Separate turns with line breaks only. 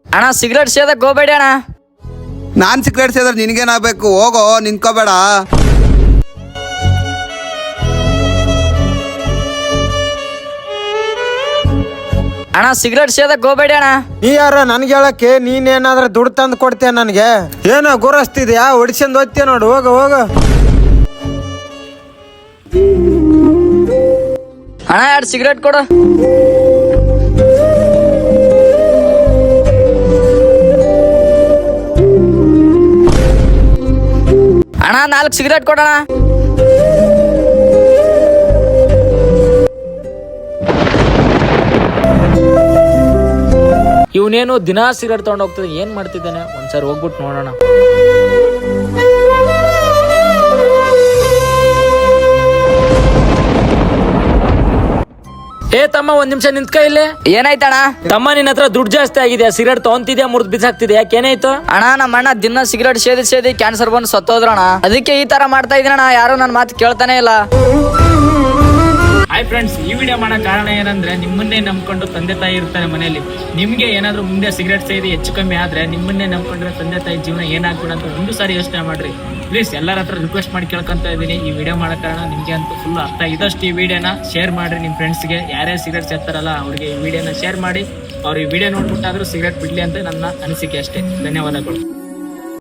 ಅಣ್ಣ ಸಿಗರೇಟ್ ಸೇದಕ್ ಹೋಗ್ಬೇಡಿ ಅಣ್ಣ.
ನಾನ್ ಸಿಗರೇಟ್ ಸೇದ್ರೆ ನಿನ್ಗೇನಾಗಬೇಕು? ಹೋಗೋ, ನಿಂತ್ಕೋಬೇಡ.
ಅಣ್ಣ ಸಿಗರೇಟ್ ಸೇದಕ್ ಹೋಗ್ಬೇಡಿ ಅಣ್ಣ.
ನೀ ಯಾರ ನನ್ಗೆ ಹೇಳಕ್ಕೆ? ನೀನೇನಾದ್ರೆ ದುಡ್ಡು ತಂದು ಕೊಡ್ತೀಯ ನನಗೆ? ಏನೋ ಗುರಸ್ತಿದ್ಯಾ? ಹೊಡಿಸ್ಕೊಂಡ್ ಹೋಗ್ತೀಯ ನೋಡು. ಹೋಗ ಹೋಗ.
ಅಣ್ಣ 2 ಸಿಗರೇಟ್ ಕೊಡು. ಅಣ್ಣ 4 ಸಿಗರೇಟ್ ಕೊಡೋಣ.
ಇವನೇನು ದಿನಾ ಸಿಗರೇಟ್ ತಗೊಂಡು ಹೋಗ್ತದೆ, ಏನ್ ಮಾಡ್ತಿದ್ದಾನೆ? ಒಂದ್ಸರಿ ಹೋಗ್ಬಿಟ್ಟು ನೋಡೋಣ. ಏ ತಮ್ಮ, 1 ನಿಮಿಷ ನಿಂತ್ಕ ಇಲ್ಲಿ.
ಏನಾಯ್ತಣ್ಣ?
ತಮ್ಮ, ನಿನ್ನ ಹತ್ರ ದುಡ್ಡು ಜಾಸ್ತಿ ಆಗಿದೆ. ಸಿಗರೇಟ್ ತಗೊಂತಿದ್ಯಾ, ಮುರಿದ್ ಬಿಸಾಕ್ತಿದ್ಯಾ? ಯಾಕೇನಾಯ್ತು?
ಅಣ್ಣ ನಮ್ಮ ಅಣ್ಣ ದಿನ ಸಿಗರೇಟ್ ಸೇದಿ ಕ್ಯಾನ್ಸರ್ ಬಂದು ಸತ್ತೋದ್ರಣ. ಅದಕ್ಕೆ ಈ ತರ ಮಾಡ್ತಾ ಇದೀನಣ್ಣ. ಯಾರು ನನ್ನ ಮಾತು ಕೇಳ್ತಾನೆ ಇಲ್ಲ.
ಹಾಯ್ ಫ್ರೆಂಡ್ಸ್, ಈ ವಿಡಿಯೋ ಮಾಡೋ ಕಾರಣ ಏನಂದ್ರೆ, ನಿಮ್ಮನ್ನೇ ನಂಬ್ಕೊಂಡು ತಂದೆ ತಾಯಿ ಇರ್ತಾರೆ ಮನೆಯಲ್ಲಿ. ನಿಮ್ಗೆ ಏನಾದ್ರು ಮುಂದೆ ಸಿಗರೇಟ್ ಸೇದಿ ಹೆಚ್ಚು ಕಮ್ಮಿ ಆದ್ರೆ ನಿಮ್ಮನ್ನೇ ನಂಬ್ಕೊಂಡ್ರೆ ತಂದೆ ತಾಯಿ ಜೀವನ ಏನಾಗ್ಬಿಡ ಅಂತ ಒಂದು ಸಾರಿ ಯೋಚನೆ ಮಾಡ್ರಿ. ಪ್ಲೀಸ್ ಎಲ್ಲರ ಹತ್ರ ರಿಕ್ವೆಸ್ಟ್ ಮಾಡಿ ಕೇಳ್ಕೊಂತ ಇದೀನಿ. ಈ ವಿಡಿಯೋ ಮಾಡೋ ಕಾರಣ ನಿಮ್ಗೆ ಅಂತೂ ಫುಲ್ ಅರ್ಥ ಇದಷ್ಟು ಈ ವಿಡಿಯೋನ ಶೇರ್ ಮಾಡ್ರಿ. ನಿಮ್ಮ ಫ್ರೆಂಡ್ಸ್ಗೆ ಯಾರ್ಯಾರು ಸಿಗರೇಟ್ ಸೇರ್ತಾರಲ್ಲ ಅವ್ರಿಗೆ ಈ ವಿಡಿಯೋನ ಶೇರ್ ಮಾಡಿ. ಅವ್ರು ಈ ವಿಡಿಯೋ ನೋಡ್ಬಿಟ್ಟಾದ್ರೂ ಸಿಗರೇಟ್ ಬಿಡ್ಲಿ ಅಂತ ನನ್ನ ಅನಿಸಿಕೆ ಅಷ್ಟೇ. ಧನ್ಯವಾದಗಳು.